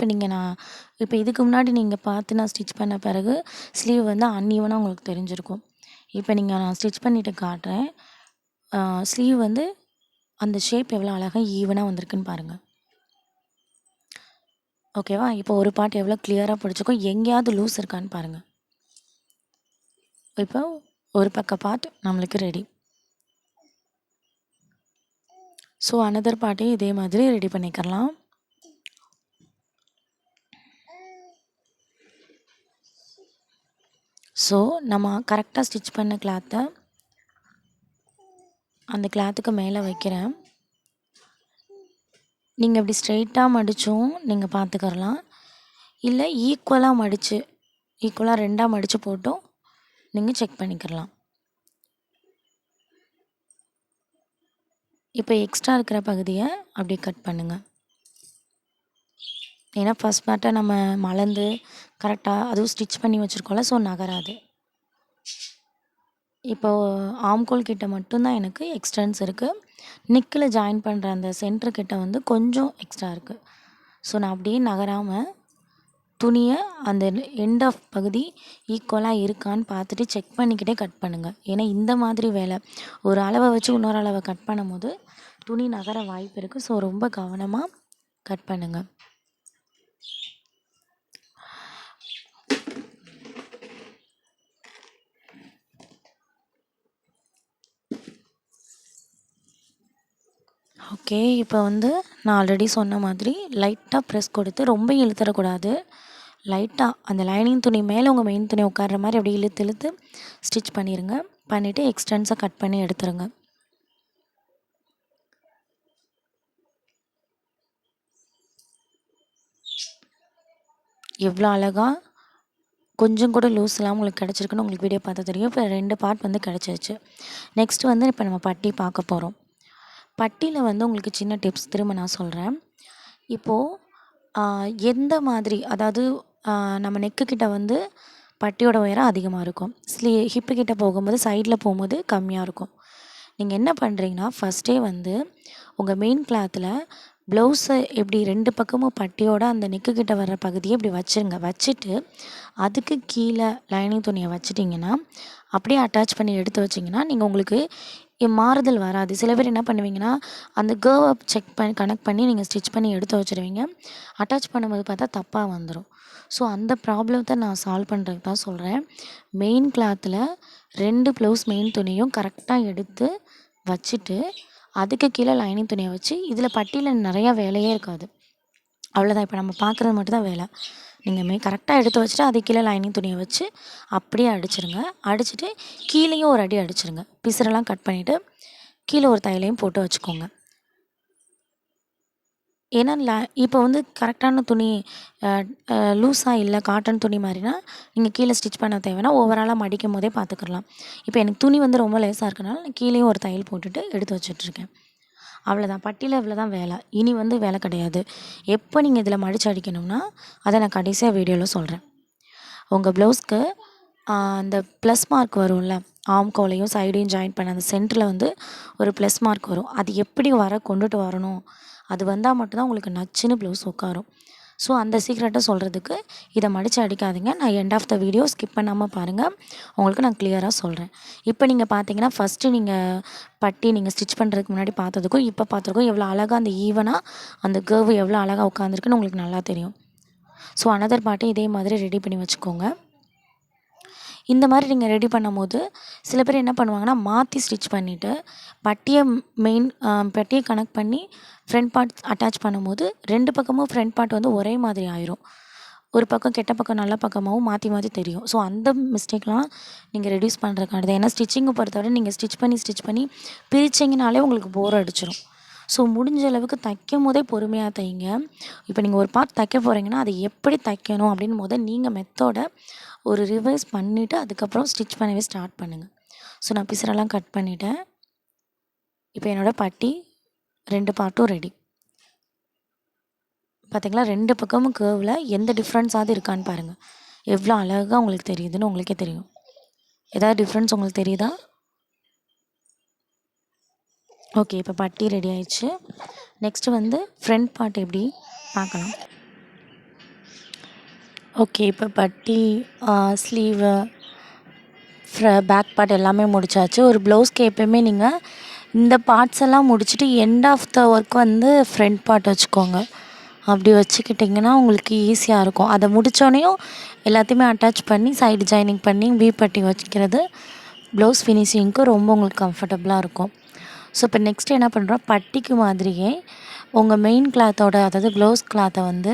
இப்போ இதுக்கு முன்னாடி நீங்கள் பார்த்து நான் ஸ்டிச் பண்ண பிறகு ஸ்லீவ் அன்ஈவனாக உங்களுக்கு தெரிஞ்சிருக்கும். இப்போ நான் ஸ்டிச் பண்ணிவிட்டு காட்டுறேன். ஸ்லீவ் அந்த ஷேப் எவ்வளோ அழகாக ஈவனாக வந்திருக்குன்னு பாருங்கள். ஓகேவா? இப்போ ஒரு பார்ட் எவ்வளோ கிளியராக பிடிச்சிருக்கும், எங்கேயாவது லூஸ் இருக்கான்னு பாருங்கள். இப்போ ஒரு பக்க பார்ட் நம்மளுக்கு ரெடி. ஸோ அனதர் பார்ட்டையும் இதே மாதிரி ரெடி பண்ணிக்கலாம். ஸோ நம்ம கரெக்டாக ஸ்டிச் பண்ண கிளாத்தை அந்த கிளாத்துக்கு மேலே வைக்கிறேன். நீங்கள் இப்படி ஸ்ட்ரெயிட்டாக மடித்தும் நீங்கள் பார்த்துக்கறலாம், இல்லை ஈக்குவலாக மடித்து ஈக்குவலாக 2ஆக மடித்து போட்டும் நீங்கள் செக் பண்ணிக்கிறலாம். இப்போ எக்ஸ்ட்ரா இருக்கிற பகுதியை அப்படியே கட் பண்ணுங்கள். ஏன்னா ஃபஸ்ட் பார்ட்டை நம்ம மலர்ந்து கரெக்டாக அதுவும் ஸ்டிச் பண்ணி வச்சுருக்கோம்ல, ஸோ நகராது. இப்போது ஆம்கோல் கிட்ட மட்டும்தான் எனக்கு எக்ஸ்டென்ஸ் இருக்குது. நெக்கில் ஜாயின் பண்ணுற அந்த சென்டர் கிட்ட வந்து கொஞ்சம் எக்ஸ்ட்ரா இருக்குது. ஸோ நான் அப்படியே நகராமல் துணியை அந்த எண்ட் ஆஃப் பகுதி ஈக்குவலாக இருக்கான்னு பார்த்துட்டு செக் பண்ணிக்கிட்டே கட் பண்ணுங்கள். ஏன்னா இந்த மாதிரி வேலை ஒரு அளவை வச்சு இன்னொரு அளவை கட் பண்ணும்போது துணி நகர வாய்ப்பு இருக்குது. ஸோ ரொம்ப கவனமாக கட் பண்ணுங்கள். ஓகே, இப்போ வந்து நான் ஆல்ரெடி சொன்ன மாதிரி லைட்டாக ப்ரெஸ் கொடுத்து ரொம்ப இழுத்துடக்கூடாது. லைட்டாக அந்த லைனிங் துணி மேலே உங்கள் மெயின் துணி உட்கார்ற மாதிரி அப்படியே இழுத்து இழுத்து ஸ்டிச் பண்ணிடுங்க. பண்ணிவிட்டு எக்ஸ்டென்ஸை கட் பண்ணி எடுத்துருங்க. எவ்வளோ அழகாக கொஞ்சம் கூட லூஸ் இல்லாமல் உங்களுக்கு கிடச்சிருக்குன்னு உங்களுக்கு வீடியோ பார்த்தா தெரியும். இப்போ 2 பார்ட் வந்து கிடச்சிருச்சு. நெக்ஸ்ட்டு வந்து இப்போ நம்ம பட்டி பார்க்க போகிறோம். பட்டியில் வந்து உங்களுக்கு சின்ன டிப்ஸ் திரும்ப நான் சொல்கிறேன். இப்போது எந்த மாதிரி, அதாவது நம்ம நெக்கு கிட்ட வந்து பட்டியோட உயரம் அதிகமாக இருக்கும். ஹிப்பு கிட்ட போகும்போது சைடில் போகும்போது கம்மியாக இருக்கும். நீங்கள் என்ன பண்ணுறீங்கன்னா ஃபஸ்ட்டே வந்து உங்கள் மெயின் கிளாத்தில் ப்ளவுஸை எப்படி 2 பக்கமும் பட்டியோட அந்த நெக்கு கிட்ட வர்ற பகுதியை இப்படி வச்சுருங்க. வச்சுட்டு அதுக்கு கீழே லைனிங் துணியை வச்சிட்டிங்கன்னா அப்படியே அட்டாச் பண்ணி எடுத்து வச்சிங்கன்னா நீங்கள் உங்களுக்கு மாறுதல் வராது. சில பேர் என்ன பண்ணுவீங்கன்னா அந்த கேர்வை செக் பண்ணி கனெக்ட் பண்ணி நீங்கள் ஸ்டிச் பண்ணி எடுத்து வச்சுருவீங்க. அட்டாச் பண்ணும்போது பார்த்தா தப்பாக வந்துடும். ஸோ அந்த ப்ராப்ளத்தை நான் சால்வ் பண்ணுறதுக்கு தான் சொல்கிறேன். மெயின் கிளாத்தில் 2 ப்ளவுஸ் மெயின் துணியும் கரெக்டாக எடுத்து வச்சுட்டு அதுக்கு கீழே லைனிங் துணியை வச்சு இதில் பட்டியில் நிறையா வேலையே இருக்காது. அவ்வளோதான். இப்போ நம்ம பார்க்குறது மட்டும்தான் வேலை. நீங்கள் கரெக்டாக எடுத்து வச்சுட்டு அதுக்கு கீழே லைனிங் துணியை வச்சு அப்படியே அடிச்சிருங்க. அடிச்சுட்டு கீழேயும் ஒரு அடி அடிச்சிருங்க. பிசுறெல்லாம் கட் பண்ணிவிட்டு கீழே ஒரு தையலையும் போட்டு வச்சுக்கோங்க. ஏன்னா இப்போ வந்து கரெக்டான துணி லூஸாக இல்லை காட்டன் துணி மாதிரினா நீங்கள் கீழே ஸ்டிச் பண்ண தேவைன்னா ஓவராலாக மடிக்கும் போதே பார்த்துக்கலாம். இப்போ எனக்கு துணி வந்து ரொம்ப லேஸாக இருக்கனால நான் கீழேயும் ஒரு தையல் போட்டுட்டு எடுத்து வச்சுட்ருக்கேன். அவ்வளோதான். பட்டியில் இவ்வளோ தான் வேலை. இனி வந்து வேலை கிடையாது. எப்போ நீங்கள் இதில் மடித்து அடிக்கணும்னா அதை நான் கடைசியாக வீடியோவில் சொல்கிறேன். உங்கள் ப்ளவுஸ்க்கு அந்த ப்ளஸ் மார்க் வரும்ல, ஆம்கோலையும் சைடையும் ஜாயின் பண்ண அந்த சென்டரில் வந்து ஒரு ப்ளஸ் மார்க் வரும். அது எப்படி கொண்டுட்டு வரணும், அது வந்தால் மட்டும்தான் உங்களுக்கு நச்சுன்னு ப்ளவுஸ் உட்காரும். ஸோ அந்த சீக்ரெட்டை சொல்கிறதுக்கு இதை மடித்து அடிக்காதீங்க. நான் end of the video skip பண்ணாமல் பாருங்கள். உங்களுக்கு நான் கிளியராக சொல்கிறேன். இப்போ நீங்கள் பார்த்தீங்கன்னா ஃபஸ்ட்டு நீங்கள் பட்டி நீங்கள் ஸ்டிச் பண்ணுறதுக்கு முன்னாடி பார்த்ததுக்கும் இப்போ பார்த்துருக்கோம் எவ்வளோ அழகாக அந்த ஈவனாக அந்த கர்வ் எவ்வளோ அழகாக உட்காந்துருக்குன்னு உங்களுக்கு நல்லா தெரியும். ஸோ அனதர் பார்ட்டை இதே மாதிரி ரெடி பண்ணி வச்சுக்கோங்க. இந்த மாதிரி நீங்கள் ரெடி பண்ணும்போது சில பேர் என்ன பண்ணுவாங்கன்னா மாற்றி ஸ்டிச் பண்ணிவிட்டு பட்டியை கனெக்ட் பண்ணி ஃப்ரண்ட் பார்ட் அட்டாச் பண்ணும்போது 2 பக்கமும் ஃப்ரண்ட் பார்ட் வந்து ஒரே மாதிரி ஆயிரும். ஒரு பக்கம் கெட்ட பக்கம் நல்ல பக்கமாகவும் மாற்றி மாற்றி தெரியும். ஸோ அந்த மிஸ்டேக்லாம் நீங்கள் ரெடியூஸ் பண்ணுறதுக்கானது. ஏன்னா ஸ்டிச்சிங்கை பொறுத்தவரை நீங்கள் ஸ்டிச் பண்ணி பிரிச்சிங்கனாலே உங்களுக்கு போர் அடிச்சிடும். ஸோ முடிஞ்ச அளவுக்கு தைக்கும் போதே பொறுமையாக தைங்க. இப்போ நீங்கள் ஒரு பார்ட் தைக்க போகிறீங்கன்னா அதை எப்படி தைக்கணும் அப்படின்னு நீங்கள் மெத்தோட ஒரு ரிவைஸ் பண்ணிவிட்டு அதுக்கப்புறம் ஸ்டிச் பண்ணவே ஸ்டார்ட் பண்ணுங்கள். ஸோ நான் பிசரெல்லாம் கட் பண்ணிவிட்டேன். இப்போ என்னோடய பட்டி 2 பார்ட்டும் ரெடி. பார்த்திங்களா, 2 பக்கமும் கேர்வில் எந்த டிஃப்ரென்ஸாவது இருக்கான்னு பாருங்கள். எவ்வளோ அழகாக உங்களுக்கு தெரியுதுன்னு உங்களுக்கே தெரியும். ஏதாவது டிஃப்ரென்ஸ் உங்களுக்கு தெரியுதா? ஓகே, இப்போ பட்டி ரெடி ஆயிடுச்சு. நெக்ஸ்ட்டு வந்து ஃப்ரண்ட் பார்ட் எப்படி பார்க்கலாம். ஓகே, இப்போ பட்டி ஸ்லீவு பேக் பார்ட் எல்லாமே முடிச்சாச்சு. ஒரு ப்ளவுஸ்க்கு எப்போயுமே நீங்கள் இந்த பார்ட்ஸ் எல்லாம் முடிச்சுட்டு எண்ட் ஆஃப் த ஒர்க் வந்து ஃப்ரண்ட் பார்ட் வச்சுக்கோங்க. அப்படி வச்சுக்கிட்டிங்கன்னா உங்களுக்கு ஈஸியாக இருக்கும். அதை முடித்தோடனையும் எல்லாத்தையுமே அட்டாச் பண்ணி சைடு ஜாயினிங் பண்ணி பட்டி வச்சுக்கிறது ப்ளவுஸ் ஃபினிஷிங்க்கு ரொம்ப உங்களுக்கு கம்ஃபர்டபுளாக இருக்கும். ஸோ இப்போ நெக்ஸ்ட்டு என்ன பண்ணுறோம், பட்டிக்கு மாதிரியே உங்கள் மெயின் கிளாத்தோட, அதாவது ப்ளவுஸ் கிளாத்தை வந்து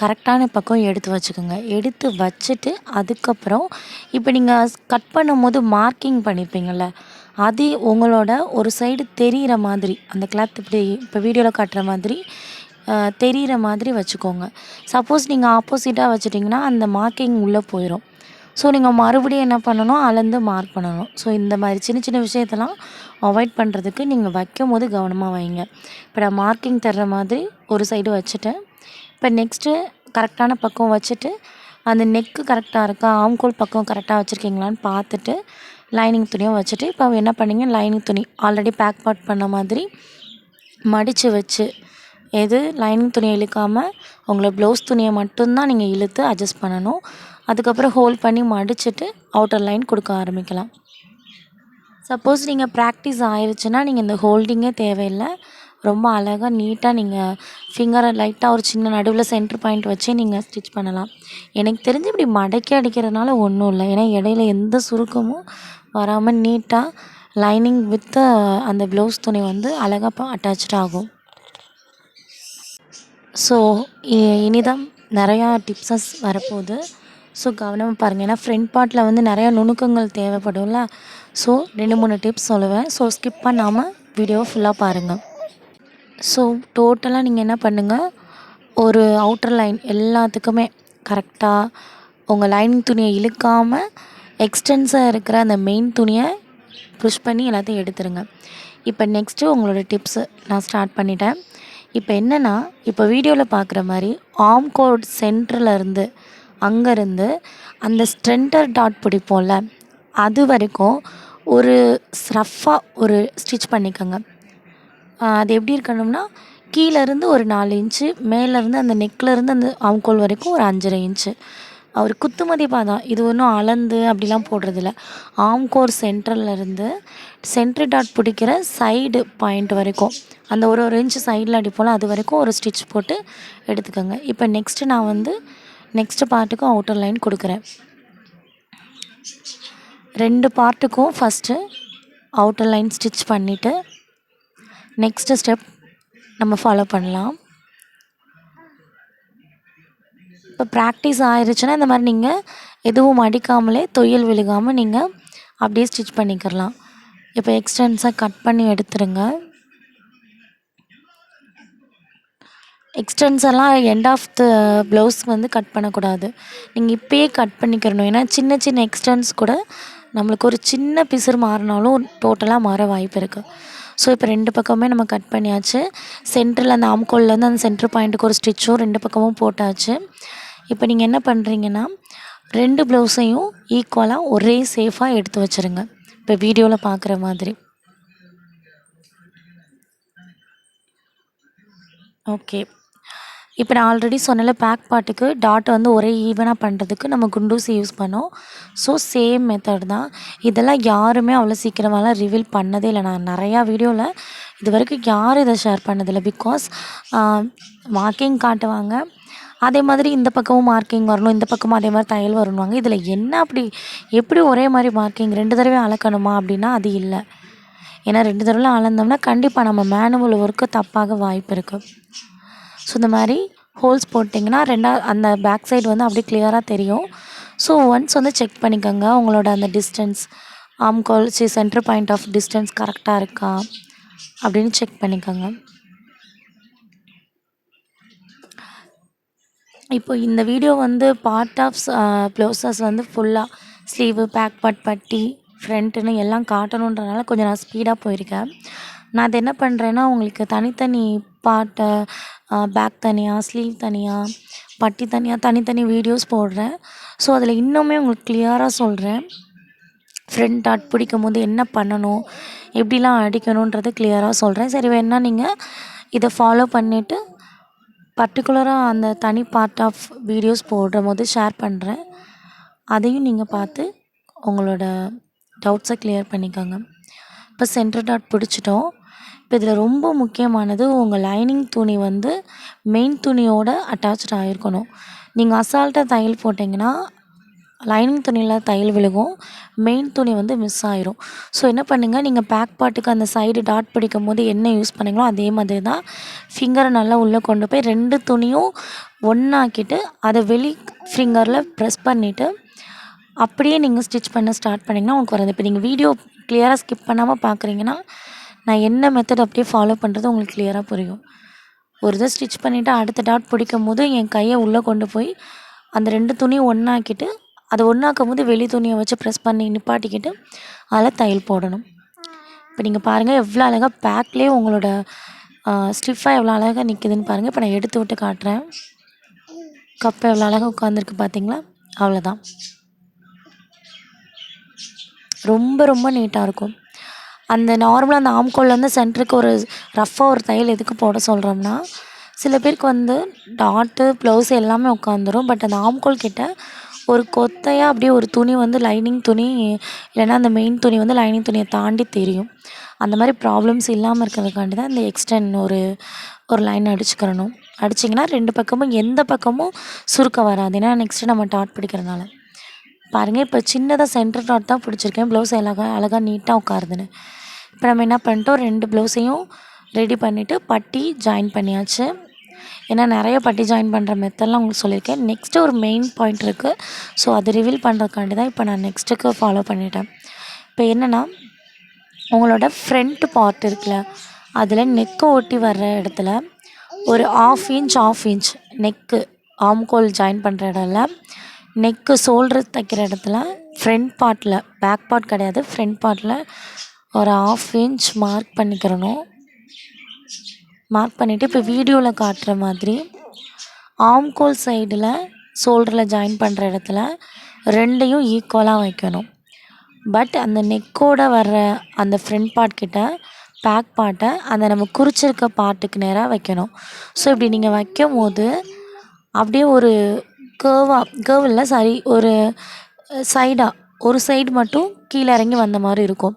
கரெக்டான பக்கம் எடுத்து வச்சுக்கோங்க. எடுத்து வச்சுட்டு அதுக்கப்புறம் இப்போ நீங்கள் கட் பண்ணும்போது மார்க்கிங் பண்ணியிருப்பீங்கள்ல, அது உங்களோட ஒரு சைடு தெரிகிற மாதிரி அந்த கிளாத் இப்படி இப்போ வீடியோவில் காட்டுற மாதிரி தெரிகிற மாதிரி வச்சுக்கோங்க. சப்போஸ் நீங்கள் ஆப்போசிட்டாக வச்சுட்டிங்கன்னா அந்த மார்க்கிங் உள்ளே போயிடும். ஸோ நீங்கள் மறுபடியும் என்ன பண்ணணும், அளந்து மார்க் பண்ணணும். ஸோ இந்த மாதிரி சின்ன சின்ன விஷயத்தெல்லாம் அவாய்ட் பண்ணுறதுக்கு நீங்கள் வைக்கும்போது கவனமாக வைங்க. இப்போ நான் மார்க்கிங் தர்ற மாதிரி ஒரு சைடு வச்சுட்டேன். இப்போ நெக்ஸ்ட்டு கரெக்டான பக்கம் வச்சுட்டு அந்த நெக்கு கரெக்டாக இருக்கா, ஆம்கோல் பக்கம் கரெக்டாக வச்சுருக்கீங்களான்னு பார்த்துட்டு லைனிங் துணியை வச்சுட்டு இப்போ என்ன பண்ணிங்க, லைனிங் துணி ஆல்ரெடி பேக் பார்ட் பண்ண மாதிரி மடித்து வச்சு, எது லைனிங் துணியை இழுக்காமல் உங்களை ப்ளவுஸ் துணியை மட்டும்தான் நீங்கள் இழுத்து அட்ஜஸ்ட் பண்ணணும். அதுக்கப்புறம் ஹோல்ட் பண்ணி மடிச்சுட்டு அவுட்டர் லைன் கொடுக்க ஆரம்பிக்கலாம். சப்போஸ் நீங்கள் ப்ராக்டிஸ் ஆயிடுச்சுன்னா நீங்கள் இந்த ஹோல்டிங்கே தேவையில்லை. ரொம்ப அழகாக நீட்டாக நீங்கள் ஃபிங்கரை லைட்டாக ஒரு சின்ன நடுவில் சென்டர் பாயிண்ட் வச்சு நீங்கள் ஸ்டிச் பண்ணலாம். எனக்கு தெரிஞ்சு இப்படி மடக்கி அடிக்கிறதுனால ஒன்றும் இல்லை. ஏன்னா இடையில எந்த சுருக்கமும் வராமல் நீட்டாக லைனிங் வித் அந்த ப்ளவுஸ் துணி வந்து அழகாக அட்டாச்ட் ஆகும். ஸோ இனிதான் நிறையா டிப்ஸஸ் வரப்போகுது. ஸோ கவனமாக பாருங்கள். ஏன்னா ஃப்ரண்ட் பார்ட்டில் வந்து நிறையா நுணுக்கங்கள் தேவைப்படும்ல. ஸோ 2-3 டிப்ஸ் சொல்லுவேன். ஸோ ஸ்கிப் பண்ணாமல் வீடியோ ஃபுல்லாக பாருங்கள். ஸோ டோட்டலாக நீங்கள் என்ன பண்ணுங்கள், ஒரு அவுட்டர் லைன் எல்லாத்துக்குமே கரெக்டாக உங்கள் லைனிங் துணியை இழுக்காமல் எக்ஸ்டென்ஸாக இருக்கிற அந்த மெயின் துணியை புஷ் பண்ணி எல்லாத்தையும் எடுத்துருங்க. இப்போ நெக்ஸ்ட்டு உங்களோட டிப்ஸு நான் ஸ்டார்ட் பண்ணிட்டேன். இப்போ என்னென்னா, இப்போ வீடியோவில் பார்க்குற மாதிரி ஆம்கோல் சென்டர்லேருந்து அங்கேருந்து அந்த ஸ்ட்ரென்டர் டாட் பிடிப்போம்ல, அது வரைக்கும் ஒரு ரஃப்பாக ஒரு ஸ்டிச் பண்ணிக்கோங்க. அது எப்படி இருக்கணும்னா, கீழேருந்து ஒரு 4 இன்ச்சு, மேலேருந்து அந்த நெக்லேருந்து அந்த ஆம்கோல் வரைக்கும் ஒரு 5.5 இன்ச்சு. ஒரு குத்து மதிப்பாக தான், இது ஒன்றும் அளந்து அப்படிலாம் போடுறதில்ல. ஆம்கோர் சென்டர்லேருந்து சென்டர் டாட் பிடிக்கிற சைடு பாயிண்ட் வரைக்கும் அந்த ஒரு இன்ச்சு சைடில் அடிப்போல் அது வரைக்கும் ஒரு ஸ்டிச் போட்டு எடுத்துக்கோங்க. இப்போ நெக்ஸ்ட்டு நான் வந்து நெக்ஸ்ட்டு பார்ட்டுக்கும் அவுட்டர் லைன் கொடுக்குறேன். 2 பார்ட்டுக்கும் ஃபஸ்ட்டு அவுட்டர் லைன் ஸ்டிச் பண்ணிவிட்டு நெக்ஸ்ட்டு ஸ்டெப் நம்ம ஃபாலோ பண்ணலாம். இப்போ ப்ராக்டிஸ் ஆயிடுச்சுன்னா இந்த மாதிரி நீங்கள் எதுவும் அடிக்காமலே தையல் விழுகாமல் நீங்கள் அப்படியே ஸ்டிச் பண்ணிக்கிறலாம். இப்போ எக்ஸ்டென்ஸாக கட் பண்ணி எடுத்துருங்க. எக்ஸ்டென்ஸெல்லாம் எண்ட் ஆஃப் த ப்ளவுஸ் வந்து கட் பண்ணக்கூடாது. நீங்கள் இப்போயே கட் பண்ணிக்கிறணும். ஏன்னா சின்ன சின்ன எக்ஸ்டென்ஸ் கூட நம்மளுக்கு ஒரு சின்ன பிசுறு மாறினாலும் டோட்டலாக மாற வாய்ப்பு இருக்குது. ஸோ இப்போ 2 பக்கமுமே நம்ம கட் பண்ணியாச்சு. சென்டரில் அந்த ஆம்கோல்லேருந்து அந்த சென்டர் பாயிண்ட்டுக்கு ஒரு ஸ்டிச்சும் 2 பக்கமும் போட்டாச்சு. இப்போ நீங்கள் என்ன பண்ணுறீங்கன்னா, 2 ப்ளவுஸையும் ஈக்குவலாக ஒரே சேஃபாக எடுத்து வச்சுருங்க. இப்போ வீடியோவில் பார்க்குற மாதிரி. ஓகே. இப்போ நான் ஆல்ரெடி சொன்னல, பேக் பார்ட்டுக்கு டாட் வந்து ஒரே ஈவனாக பண்ணுறதுக்கு நம்ம குண்டூசி யூஸ் பண்ணோம். ஸோ சேம் மெத்தட் தான். இதெல்லாம் யாருமே அவ்வளோ சீக்கிரமாலாம் ரிவீல் பண்ணதே இல்லை. நான் நிறையா வீடியோவில் இது வரைக்கும் யாரும் இதை ஷேர் பண்ணதில்லை. பிகாஸ் மார்க்கிங் காட்டுவாங்க, அதே மாதிரி இந்த பக்கமும் மார்க்கிங் வரணும், இந்த பக்கமும் அதே மாதிரி தையல் வரணுவாங்க. இதில் என்ன அப்படி எப்படி ஒரே மாதிரி மார்க்கிங் 2 தடவை அளக்கணுமா அப்படின்னா அது இல்லை. ஏன்னா 2 தடவை அளந்தோம்னா கண்டிப்பாக நம்ம மேனுவல் ஒர்க்கு தப்பாக வாய்ப்பு இருக்குது. ஸோ இந்த மாதிரி ஹோல்ஸ் போட்டிங்கன்னா அந்த பேக் சைடு வந்து அப்படியே கிளியராக தெரியும். ஸோ ஒன்ஸ் வந்து செக் பண்ணிக்கோங்க உங்களோட அந்த டிஸ்டன்ஸ், ஆம்கோல் சென்டர் பாயிண்ட் ஆஃப் டிஸ்டன்ஸ் கரெக்டாக இருக்கா அப்படின்னு செக் பண்ணிக்கோங்க. இப்போ இந்த வீடியோ வந்து பார்ட் ஆஃப் ப்ளவுசஸ் வந்து ஃபுல்லாக ஸ்லீவு, பேக் பார்ட், பட்டி, ஃப்ரண்ட்டுன்னு எல்லாம் காட்டணுன்றனால கொஞ்சம் நான் ஸ்பீடாக போயிருக்கேன். நான் அது என்ன பண்ணுறேன்னா, உங்களுக்கு தனித்தனி பார்ட்டை, பேக் தனியாக, ஸ்லீவ் தனியாக, பட்டி தனியாக, தனித்தனி வீடியோஸ் போடுறேன். ஸோ அதில் இன்னுமே உங்களுக்கு கிளியராக சொல்கிறேன். ஃப்ரண்ட் டாட் பிடிக்கும் போது என்ன பண்ணணும், எப்படிலாம் அடிக்கணுன்றது கிளியராக சொல்கிறேன். சரி வேணால் நீங்கள் இதை ஃபாலோ பண்ணிவிட்டு பர்டிகுலராக அந்த தனி பார்ட் ஆஃப் வீடியோஸ் போடுற போது ஷேர் பண்ணுறேன். அதையும் நீங்கள் பார்த்து உங்களோட டவுட்ஸை கிளியர் பண்ணிக்கோங்க. இப்போ சென்டர் டாட் பிடிச்சிட்டோம். இப்போ இதில் ரொம்ப முக்கியமானது, உங்கள் லைனிங் துணி வந்து மெயின் துணியோடு அட்டாச்சாக ஆகிருக்கணும். நீங்கள் அசால்ட்டாக தையல் போட்டிங்கன்னா லைனிங் துணியில் தையல் விழுகும், மெயின் துணி வந்து மிஸ் ஆயிரும். ஸோ என்ன பண்ணுங்கள், நீங்கள் பேக் பார்ட்டுக்கு அந்த சைடு டாட் பிடிக்கும் போது என்ன யூஸ் பண்ணிங்களோ அதே மாதிரி தான் ஃபிங்கரை நல்லா உள்ளே கொண்டு போய் 2 துணியும் ஒன்றாக்கிட்டு அதை வெளி ஃபிங்கரில் ப்ரெஸ் பண்ணிவிட்டு அப்படியே நீங்கள் ஸ்டிச் பண்ண ஸ்டார்ட் பண்ணிங்கன்னா உங்களுக்கு வராது. இப்போ நீங்கள் வீடியோ கிளியராக ஸ்கிப் பண்ணாமல் பார்க்குறீங்கன்னா நான் என்ன மெத்தட் அப்படியே ஃபாலோ பண்ணுறது உங்களுக்கு கிளியராக புரியும். ஒரு இதை ஸ்டிச் பண்ணிவிட்டு அடுத்த டாட் பிடிக்கும் போது என் கையை உள்ளே கொண்டு போய் அந்த 2 துணியும் ஒன்றாக்கிட்டு அதை ஒன்றாக்கும் போது வெளி துணியை வச்சு ப்ரெஸ் பண்ணி நிப்பாட்டிக்கிட்டு அதில் தையல் போடணும். இப்போ நீங்கள் பாருங்கள் எவ்வளோ அழகாக பேக்லேயே உங்களோட ஸ்டிஃபாக எவ்வளோ அழகாக நிற்குதுன்னு பாருங்கள். இப்போ நான் எடுத்து விட்டு காட்டுறேன். கப்பு எவ்வளோ அழகாக உட்காந்துருக்கு பார்த்தீங்களா? அவ்வளோதான். ரொம்ப ரொம்ப நீட்டாக இருக்கும். அந்த நார்மலாக அந்த ஆம்கோல்லேருந்து சென்டருக்கு ஒரு ரஃப்பாக ஒரு தையல் எதுக்கு போட சொல்கிறோம்னா, சில பேருக்கு வந்து டாட்டு ப்ளவுஸ் எல்லாமே உட்காந்துரும். பட் அந்த ஆம்கோல் கிட்ட ஒரு கொத்தையாக அப்படியே ஒரு துணி வந்து லைனிங் துணி இல்லைன்னா அந்த மெயின் துணி வந்து லைனிங் துணியை தாண்டி தெரியும். அந்த மாதிரி ப்ராப்ளம்ஸ் இல்லாமல் இருக்கிறதுக்காண்டி தான் இந்த எக்ஸ்டெண்ட் ஒரு லைன் அடிச்சுக்கிறணும். அடிச்சிங்கன்னா 2 பக்கமும் எந்த பக்கமும் சுருக்க வராது. ஏன்னா நெக்ஸ்ட்டு நம்ம டாட் பிடிக்கிறனால. பாருங்கள், இப்போ சின்னதாக சென்டர் டாட் தான் பிடிச்சிருக்கேன். ப்ளவுஸ் அழகாக நீட்டாக உட்காருதுன்னு. இப்போ நம்ம என்ன பண்ணிட்டோம், 2 ப்ளவுஸையும் ரெடி பண்ணிவிட்டு பட்டி ஜாயின் பண்ணியாச்சு. ஏன்னா நிறைய பட்டி ஜாயின் பண்ணுற மெத்தட்லாம் உங்களுக்கு சொல்லியிருக்கேன். நெக்ஸ்ட்டு ஒரு மெயின் பாயிண்ட் இருக்குது. ஸோ அது ரிவீல் பண்ணுறதுக்காண்டி தான் இப்போ நான் நெக்ஸ்ட்டுக்கு ஃபாலோ பண்ணிட்டேன். இப்போ என்னென்னா, உங்களோட ஃப்ரண்ட் பார்ட் இருக்குல்ல, அதில் நெக்கை ஒட்டி வர்ற இடத்துல ஒரு 1/2 இன்ச் நெக்கு ஆம்கோல் ஜாயின் பண்ணுற இடம்ல நெக்கு ஷோல்டர் தைக்கிற இடத்துல ஃப்ரண்ட் பார்ட்டில், பேக் பார்ட் கிடையாது, ஃப்ரண்ட் பார்ட்டில் ஒரு 1/2 இன்ச் மார்க் பண்ணிக்கிறணும். மார்க் பண்ணிவிட்டு இப்போ வீடியோவில் காட்டுற மாதிரி ஆம்கோல் சைடில் ஷோல்டரில் ஜாயின் பண்ணுற இடத்துல 2யும் ஈக்குவலாக வைக்கணும். பட் அந்த நெக்கோடு வர்ற அந்த ஃப்ரண்ட் பார்ட் கிட்ட பேக் பார்ட்டை அந்த நம்ம குறிச்சிருக்க பார்ட்டுக்கு நேராக வைக்கணும். ஸோ இப்படி நீங்கள் வைக்கும் போது அப்படியே ஒரு கேர்வ் இல்லை, சாரி, ஒரு சைடாக ஒரு சைடு மட்டும் கீழே இறங்கி வந்த மாதிரி இருக்கும்.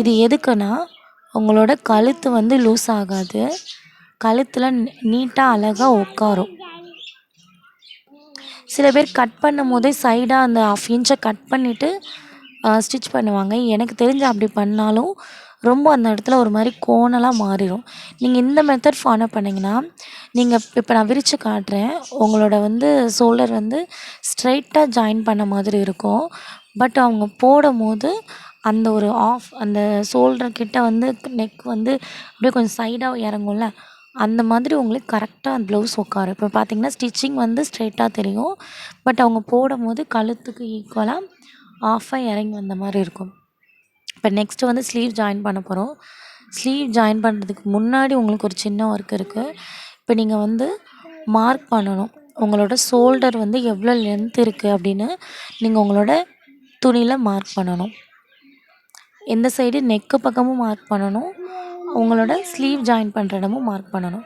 இது எதுக்குன்னா, உங்களோட கழுத்து வந்து லூஸ் ஆகாது, கழுத்தில் நீட்டாக அழகாக உட்காரும். சில பேர் கட் பண்ணும் போதே சைடாக அந்த 1/2 இன்ச்சை கட் பண்ணிவிட்டு ஸ்டிச் பண்ணுவாங்க. எனக்கு தெரிஞ்சு அப்படி பண்ணாலும் ரொம்ப அந்த இடத்துல ஒரு மாதிரி கோணலாக மாறிடும். நீங்கள் இந்த மெத்தட் ஃபாலோ பண்ணிங்கன்னா, நீங்கள் இப்போ நான் விரித்து காட்டுறேன், உங்களோட வந்து ஷோல்டர் வந்து ஸ்ட்ரைட்டாக ஜாயின் பண்ண மாதிரி இருக்கும். பட் அவங்க போடும்போது அந்த ஒரு அந்த ஷோல்டர் கிட்ட வந்து நெக் வந்து அப்படியே கொஞ்சம் சைடாக இறங்கும்ல, அந்த மாதிரி உங்களுக்கு கரெக்டாக அந்த ப்ளவுஸ் உட்காரும். இப்போ பார்த்தீங்கன்னா ஸ்டிச்சிங் வந்து ஸ்ட்ரைட்டாக தெரியும். பட் அவங்க போடும்போது கழுத்துக்கு ஈக்குவலாக 1/2 இறங்கி வந்த மாதிரி இருக்கும். இப்போ நெக்ஸ்ட்டு வந்து ஸ்லீவ் ஜாயின் பண்ண போகிறோம். ஸ்லீவ் ஜாயின் பண்ணுறதுக்கு முன்னாடி உங்களுக்கு ஒரு சின்ன ஒர்க் இருக்குது. இப்போ நீங்கள் வந்து மார்க் பண்ணணும், உங்களோட ஷோல்டர் வந்து எவ்வளோ லென்த் இருக்குது அப்படின்னு நீங்கள் உங்களோட துணியில் மார்க் பண்ணணும். எந்த சைடு நெக்கு பக்கமும் மார்க் பண்ணணும், உங்களோட ஸ்லீவ் ஜாயின் பண்ணுற இடமும் மார்க் பண்ணணும்.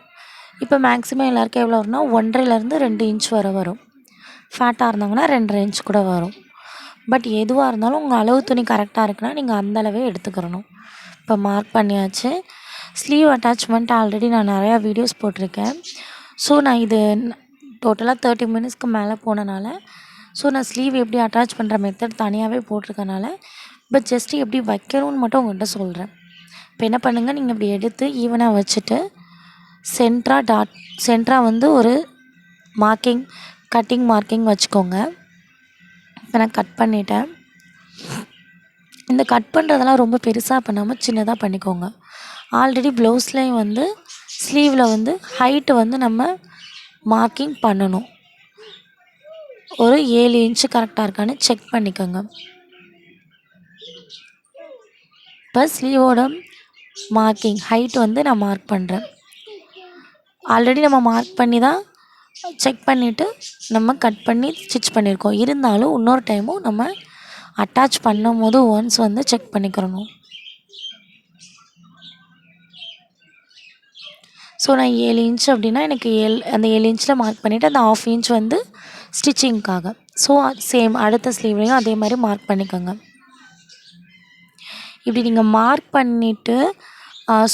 இப்போ மேக்ஸிமம் எல்லாருக்கும் எவ்வளோ வரும்னா 1.5லேருந்து 2 இன்ச் வரும். ஃபேட்டாக இருந்தாங்கன்னா 2.5 இன்ச் கூட வரும். பட் எதுவாக இருந்தாலும் உங்கள் அளவு துணி கரெக்டாக இருக்குன்னா நீங்கள் அந்த அளவே எடுத்துக்கிறணும். இப்போ மார்க் பண்ணியாச்சு. ஸ்லீவ் அட்டாச்மெண்ட் ஆல்ரெடி நான் நிறையா வீடியோஸ் போட்டிருக்கேன். ஸோ நான் இது டோட்டலாக 30 மினிட்ஸ்க்கு மேலே போனனால, ஸோ நான் ஸ்லீவ் எப்படி அட்டாச் பண்ணுற மெத்தட் தனியாகவே போட்டிருக்கனால, பட் ஜஸ்ட்டு எப்படி வைக்கணும்னு மட்டும் உங்கள்கிட்ட சொல்கிறேன். இப்போ என்ன பண்ணுங்கள், நீங்கள் இப்படி எடுத்து ஈவனாக வச்சுட்டு சென்ட்ராக வந்து ஒரு கட்டிங் மார்க்கிங் வச்சுக்கோங்க. இப்போ நான் கட் பண்ணிட்டேன். இந்த கட் பண்ணுறதெல்லாம் ரொம்ப பெருசாக பண்ணாமல் சின்னதாக பண்ணிக்கோங்க. ஆல்ரெடி ப்ளவுஸ்லேயும் வந்து ஸ்லீவில் வந்து ஹைட்டு வந்து நம்ம மார்க்கிங் பண்ணணும். ஒரு 7 இன்ச்சு கரெக்டாக இருக்கான்னு செக் பண்ணிக்கோங்க. இப்போ ஸ்லீவோட மார்க்கிங் ஹைட் வந்து நான் மார்க் பண்ணுறேன். ஆல்ரெடி நம்ம மார்க் பண்ணி தான் செக் பண்ணிவிட்டு நம்ம கட் பண்ணி ஸ்டிச் பண்ணியிருக்கோம். இருந்தாலும் இன்னொரு டைமும் நம்ம அட்டாச் பண்ணும் போது ஒன்ஸ் வந்து செக் பண்ணிக்கிறணும். ஸோ நான் 7 இன்ச் அப்படின்னா எனக்கு அந்த 7 இன்ச்சில் மார்க் பண்ணிவிட்டு அந்த 1/2 இன்ச் வந்து ஸ்டிச்சிங்க்காக. ஸோ சேம் அடுத்த ஸ்லீவ்லேயும் அதே மாதிரி மார்க் பண்ணிக்கோங்க. இப்படி நீங்கள் மார்க் பண்ணிவிட்டு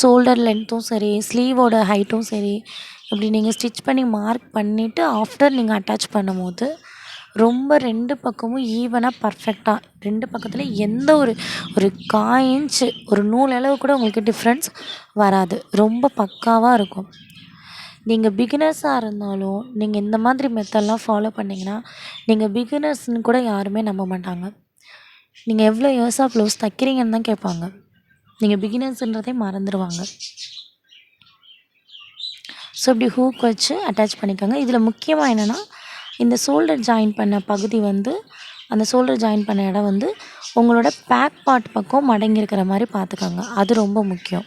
ஷோல்டர் லென்த்தும் சரி, ஸ்லீவோட ஹைட்டும் சரி, இப்படி நீங்கள் ஸ்டிச் பண்ணி மார்க் பண்ணிவிட்டு ஆஃப்டர் நீங்கள் அட்டாச் பண்ணும்போது ரொம்ப 2 பக்கமும் ஈவனாக பர்ஃபெக்டாக 2 பக்கத்தில் எந்த ஒரு 1/4 இன்ச்சு ஒரு நூல் அளவு கூட உங்களுக்கு டிஃப்ரென்ஸ் வராது. ரொம்ப பக்காவாக இருக்கும். நீங்கள் பிகினர்ஸாக இருந்தாலும் நீங்கள் இந்த மாதிரி மெத்தட்லாம் ஃபாலோ பண்ணிங்கன்னா நீங்கள் பிகினர்ஸ்னு கூட யாருமே நம்ப மாட்டாங்க. நீங்கள் எவ்வளோ இயர்ஸாக ப்ளவுஸ் தைக்கிறீங்கன்னு தான் கேட்பாங்க. நீங்கள் பிகினர்ஸ்ன்றதே மறந்துடுவாங்க. ஸோ இப்படி ஹூக் வச்சு அட்டாச் பண்ணிக்கோங்க. இதில் முக்கியமாக என்னென்னா, இந்த ஷோல்டர் ஜாயின் பண்ண பகுதி வந்து அந்த ஷோல்டர் ஜாயின் பண்ண இடம் வந்து உங்களோட பேக் பார்ட் பக்கம் மடங்கி இருக்கிற மாதிரி பார்த்துக்கோங்க. அது ரொம்ப முக்கியம்.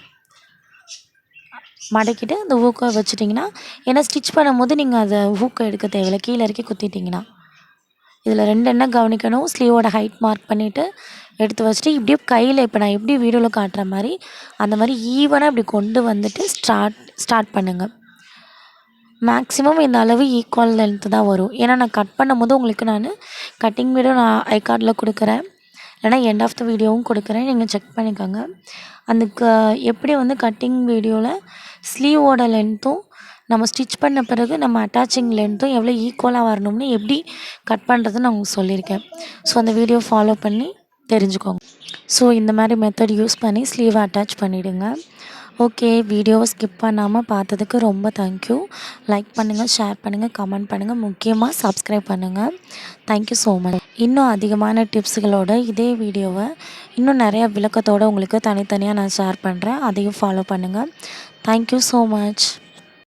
மடக்கிட்டு அந்த ஹூக்கை வச்சுட்டிங்கன்னா, ஏன்னா ஸ்டிச் பண்ணும்போது நீங்கள் அதை ஹூக்கை எடுக்க தேவையில்ல, கீழே இறக்கி குத்திட்டிங்கன்னா. இதில் 2 என்ன கவனிக்கணும், ஸ்லீவோட ஹைட் மார்க் பண்ணிவிட்டு எடுத்து வச்சுட்டு இப்படியே கையில் இப்போ நான் எப்படி வீடியோவில் காட்டுற மாதிரி அந்த மாதிரி ஈவனாக இப்படி கொண்டு வந்துட்டு ஸ்டார்ட் பண்ணுங்கள். மேக்ஸிமம் இந்த அளவு ஈக்குவல் லென்த்து தான் வரும். ஏன்னா நான் கட் பண்ணும்போது உங்களுக்கு நான் கட்டிங் வீடியோ நான் ஐகார்டில் கொடுக்குறேன், இல்லைனா எண்ட் ஆஃப் த வீடியோவும் கொடுக்குறேன், நீங்கள் செக் பண்ணிக்கோங்க. அந்த எப்படி வந்து கட்டிங் வீடியோவில் ஸ்லீவோட லென்த்தும் நம்ம ஸ்டிச் பண்ண பிறகு நம்ம அட்டாச்சிங் லென்த்தும் எவ்வளோ ஈக்குவலாக வரணும்னு எப்படி கட் பண்ணுறதுன்னு நான் உங்களுக்கு சொல்லியிருக்கேன். ஸோ அந்த வீடியோ ஃபாலோ பண்ணி தெரிஞ்சுக்கோங்க. ஸோ இந்த மாதிரி மெத்தட் யூஸ் பண்ணி ஸ்லீவை அட்டாச் பண்ணிவிடுங்க. ஓகே, வீடியோவை ஸ்கிப் பண்ணாமல் பார்த்ததுக்கு ரொம்ப தேங்க்யூ. லைக் பண்ணுங்கள், ஷேர் பண்ணுங்கள், கமெண்ட் பண்ணுங்கள், முக்கியமாக சப்ஸ்கிரைப் பண்ணுங்கள். Thank you so much. இன்னும் அதிகமான டிப்ஸுகளோட இதே வீடியோவை இன்னும் நிறையா விளக்கத்தோடு உங்களுக்கு தனித்தனியாக நான் ஷேர் பண்ணுறேன். அதையும் ஃபாலோ பண்ணுங்கள். Thank you so much.